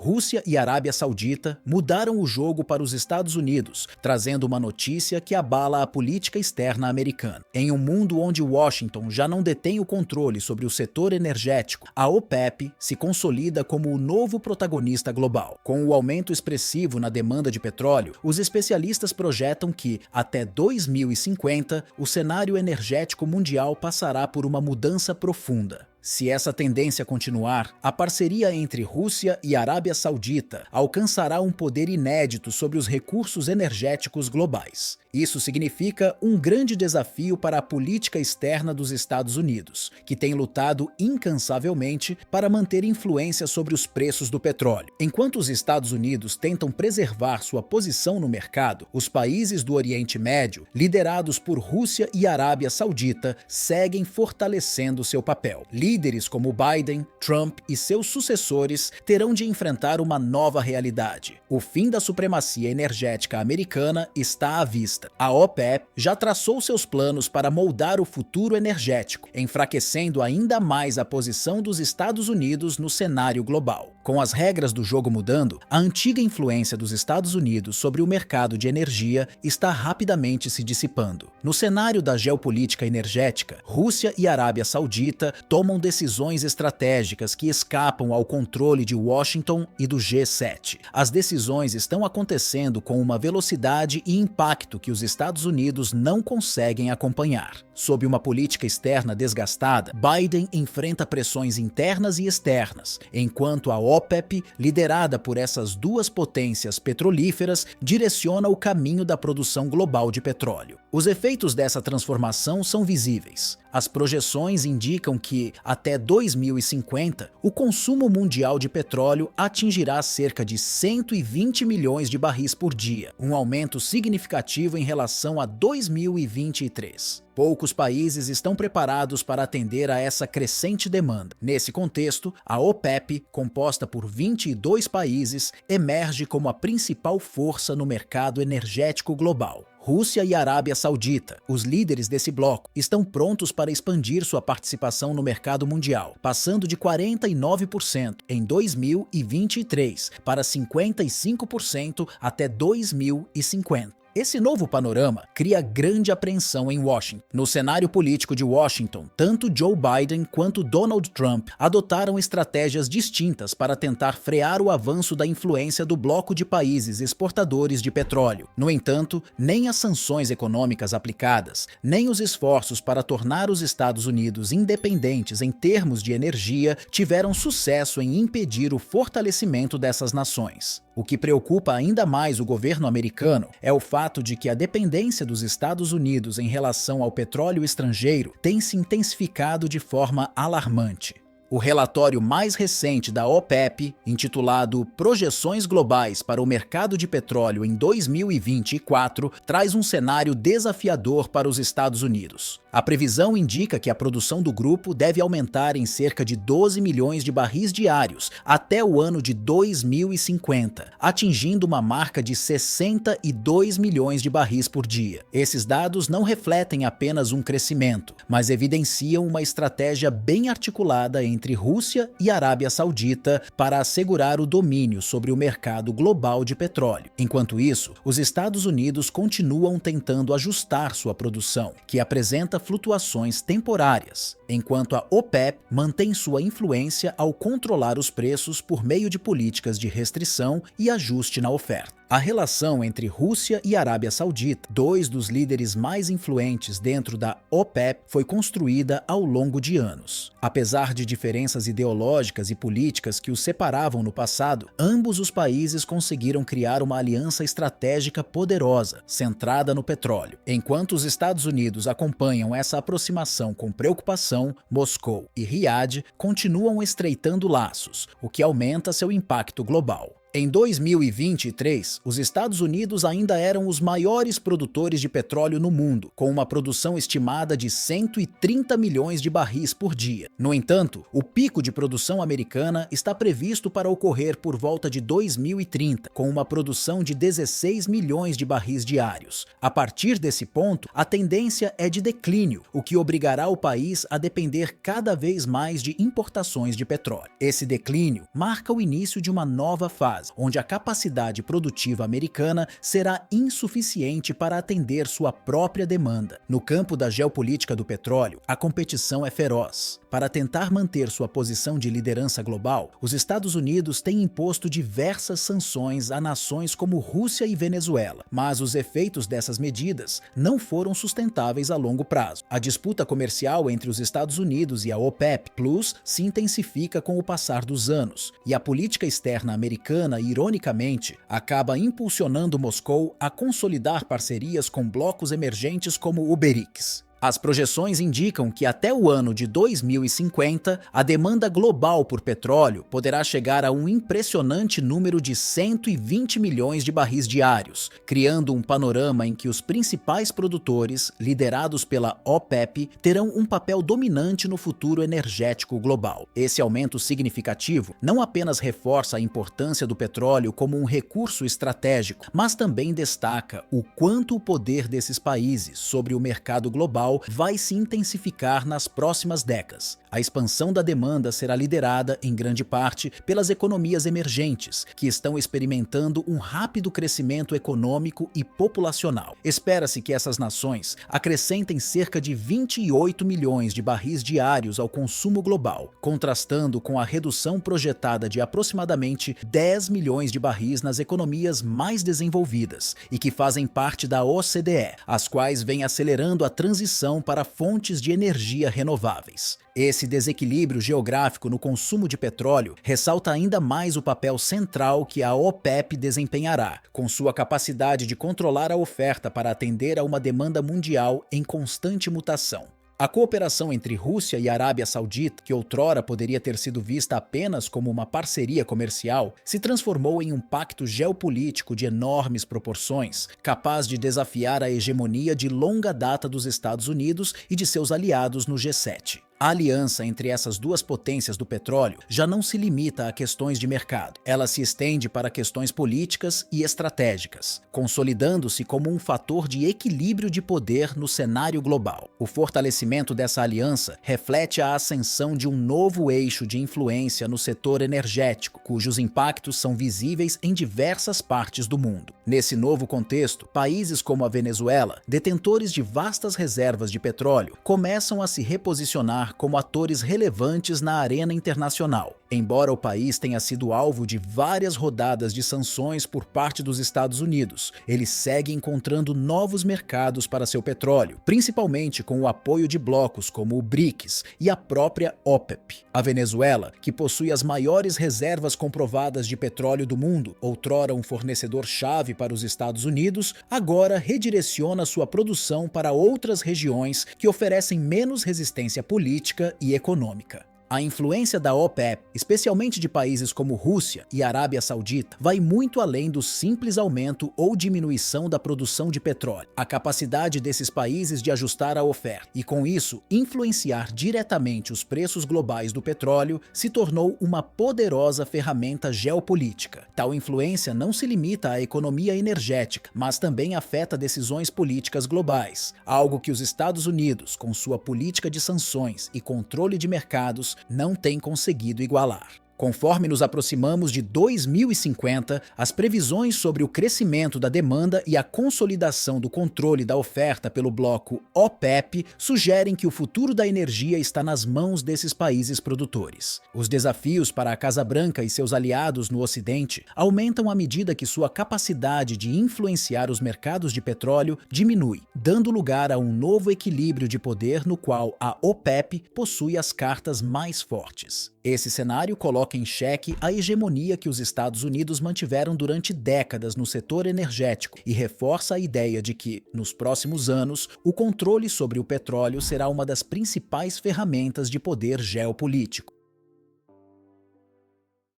Rússia e Arábia Saudita mudaram o jogo para os Estados Unidos, trazendo uma notícia que abala a política externa americana. Em um mundo onde Washington já não detém o controle sobre o setor energético, a OPEP se consolida como o novo protagonista global. Com o aumento expressivo na demanda de petróleo, os especialistas projetam que, até 2050, o cenário energético mundial passará por uma mudança profunda. Se essa tendência continuar, a parceria entre Rússia e Arábia Saudita alcançará um poder inédito sobre os recursos energéticos globais. Isso significa um grande desafio para a política externa dos Estados Unidos, que tem lutado incansavelmente para manter influência sobre os preços do petróleo. Enquanto os Estados Unidos tentam preservar sua posição no mercado, os países do Oriente Médio, liderados por Rússia e Arábia Saudita, seguem fortalecendo seu papel. Líderes como Biden, Trump e seus sucessores terão de enfrentar uma nova realidade. O fim da supremacia energética americana está à vista. A OPEP já traçou seus planos para moldar o futuro energético, enfraquecendo ainda mais a posição dos Estados Unidos no cenário global. Com as regras do jogo mudando, a antiga influência dos Estados Unidos sobre o mercado de energia está rapidamente se dissipando. No cenário da geopolítica energética, Rússia e Arábia Saudita tomam decisões estratégicas que escapam ao controle de Washington e do G7. As decisões estão acontecendo com uma velocidade e impacto que os Estados Unidos não conseguem acompanhar. Sob uma política externa desgastada, Biden enfrenta pressões internas e externas, enquanto a OPEP, liderada por essas duas potências petrolíferas, direciona o caminho da produção global de petróleo. Os efeitos dessa transformação são visíveis. As projeções indicam que, até 2050, o consumo mundial de petróleo atingirá cerca de 120 milhões de barris por dia, um aumento significativo em relação a 2023. Poucos países estão preparados para atender a essa crescente demanda. Nesse contexto, a OPEP, composta por 22 países, emerge como a principal força no mercado energético global. Rússia e Arábia Saudita, os líderes desse bloco, estão prontos para expandir sua participação no mercado mundial, passando de 49% em 2023 para 55% até 2050. Esse novo panorama cria grande apreensão em Washington. No cenário político de Washington, tanto Joe Biden quanto Donald Trump adotaram estratégias distintas para tentar frear o avanço da influência do bloco de países exportadores de petróleo. No entanto, nem as sanções econômicas aplicadas, nem os esforços para tornar os Estados Unidos independentes em termos de energia tiveram sucesso em impedir o fortalecimento dessas nações. O que preocupa ainda mais o governo americano é o fato de que a dependência dos Estados Unidos em relação ao petróleo estrangeiro tem se intensificado de forma alarmante. O relatório mais recente da OPEP, intitulado Projeções Globais para o Mercado de Petróleo em 2024, traz um cenário desafiador para os Estados Unidos. A previsão indica que a produção do grupo deve aumentar em cerca de 12 milhões de barris diários até o ano de 2050, atingindo uma marca de 62 milhões de barris por dia. Esses dados não refletem apenas um crescimento, mas evidenciam uma estratégia bem articulada entre Rússia e Arábia Saudita para assegurar o domínio sobre o mercado global de petróleo. Enquanto isso, os Estados Unidos continuam tentando ajustar sua produção, que apresenta flutuações temporárias, enquanto a OPEP mantém sua influência ao controlar os preços por meio de políticas de restrição e ajuste na oferta. A relação entre Rússia e Arábia Saudita, dois dos líderes mais influentes dentro da OPEP, foi construída ao longo de anos. Apesar de diferenças ideológicas e políticas que os separavam no passado, ambos os países conseguiram criar uma aliança estratégica poderosa, centrada no petróleo. Enquanto os Estados Unidos acompanham essa aproximação com preocupação, Moscou e Riad continuam estreitando laços, o que aumenta seu impacto global. Em 2023, os Estados Unidos ainda eram os maiores produtores de petróleo no mundo, com uma produção estimada de 130 milhões de barris por dia. No entanto, o pico de produção americana está previsto para ocorrer por volta de 2030, com uma produção de 16 milhões de barris diários. A partir desse ponto, a tendência é de declínio, o que obrigará o país a depender cada vez mais de importações de petróleo. Esse declínio marca o início de uma nova fase, onde a capacidade produtiva americana será insuficiente para atender sua própria demanda. No campo da geopolítica do petróleo, a competição é feroz. Para tentar manter sua posição de liderança global, os Estados Unidos têm imposto diversas sanções a nações como Rússia e Venezuela, mas os efeitos dessas medidas não foram sustentáveis a longo prazo. A disputa comercial entre os Estados Unidos e a OPEP Plus se intensifica com o passar dos anos, e a política externa americana, ironicamente, acaba impulsionando Moscou a consolidar parcerias com blocos emergentes como o BRICS. As projeções indicam que até o ano de 2050, a demanda global por petróleo poderá chegar a um impressionante número de 120 milhões de barris diários, criando um panorama em que os principais produtores, liderados pela OPEP, terão um papel dominante no futuro energético global. Esse aumento significativo não apenas reforça a importância do petróleo como um recurso estratégico, mas também destaca o quanto o poder desses países sobre o mercado global vai se intensificar nas próximas décadas. A expansão da demanda será liderada, em grande parte, pelas economias emergentes, que estão experimentando um rápido crescimento econômico e populacional. Espera-se que essas nações acrescentem cerca de 28 milhões de barris diários ao consumo global, contrastando com a redução projetada de aproximadamente 10 milhões de barris nas economias mais desenvolvidas e que fazem parte da OCDE, as quais vêm acelerando a transição para fontes de energia renováveis. Esse desequilíbrio geográfico no consumo de petróleo ressalta ainda mais o papel central que a OPEP desempenhará, com sua capacidade de controlar a oferta para atender a uma demanda mundial em constante mutação. A cooperação entre Rússia e Arábia Saudita, que outrora poderia ter sido vista apenas como uma parceria comercial, se transformou em um pacto geopolítico de enormes proporções, capaz de desafiar a hegemonia de longa data dos Estados Unidos e de seus aliados no G7. A aliança entre essas duas potências do petróleo já não se limita a questões de mercado. Ela se estende para questões políticas e estratégicas, consolidando-se como um fator de equilíbrio de poder no cenário global. O fortalecimento dessa aliança reflete a ascensão de um novo eixo de influência no setor energético, cujos impactos são visíveis em diversas partes do mundo. Nesse novo contexto, países como a Venezuela, detentores de vastas reservas de petróleo, começam a se reposicionar como atores relevantes na arena internacional. Embora o país tenha sido alvo de várias rodadas de sanções por parte dos Estados Unidos, ele segue encontrando novos mercados para seu petróleo, principalmente com o apoio de blocos como o BRICS e a própria OPEP. A Venezuela, que possui as maiores reservas comprovadas de petróleo do mundo, outrora um fornecedor-chave para os Estados Unidos, agora redireciona sua produção para outras regiões que oferecem menos resistência política e econômica. A influência da OPEP, especialmente de países como Rússia e Arábia Saudita, vai muito além do simples aumento ou diminuição da produção de petróleo. A capacidade desses países de ajustar a oferta e, com isso, influenciar diretamente os preços globais do petróleo se tornou uma poderosa ferramenta geopolítica. Tal influência não se limita à economia energética, mas também afeta decisões políticas globais, algo que os Estados Unidos, com sua política de sanções e controle de mercados, não tem conseguido igualar. Conforme nos aproximamos de 2050, as previsões sobre o crescimento da demanda e a consolidação do controle da oferta pelo bloco OPEP sugerem que o futuro da energia está nas mãos desses países produtores. Os desafios para a Casa Branca e seus aliados no Ocidente aumentam à medida que sua capacidade de influenciar os mercados de petróleo diminui, dando lugar a um novo equilíbrio de poder no qual a OPEP possui as cartas mais fortes. Esse cenário coloca em xeque a hegemonia que os Estados Unidos mantiveram durante décadas no setor energético e reforça a ideia de que, nos próximos anos, o controle sobre o petróleo será uma das principais ferramentas de poder geopolítico.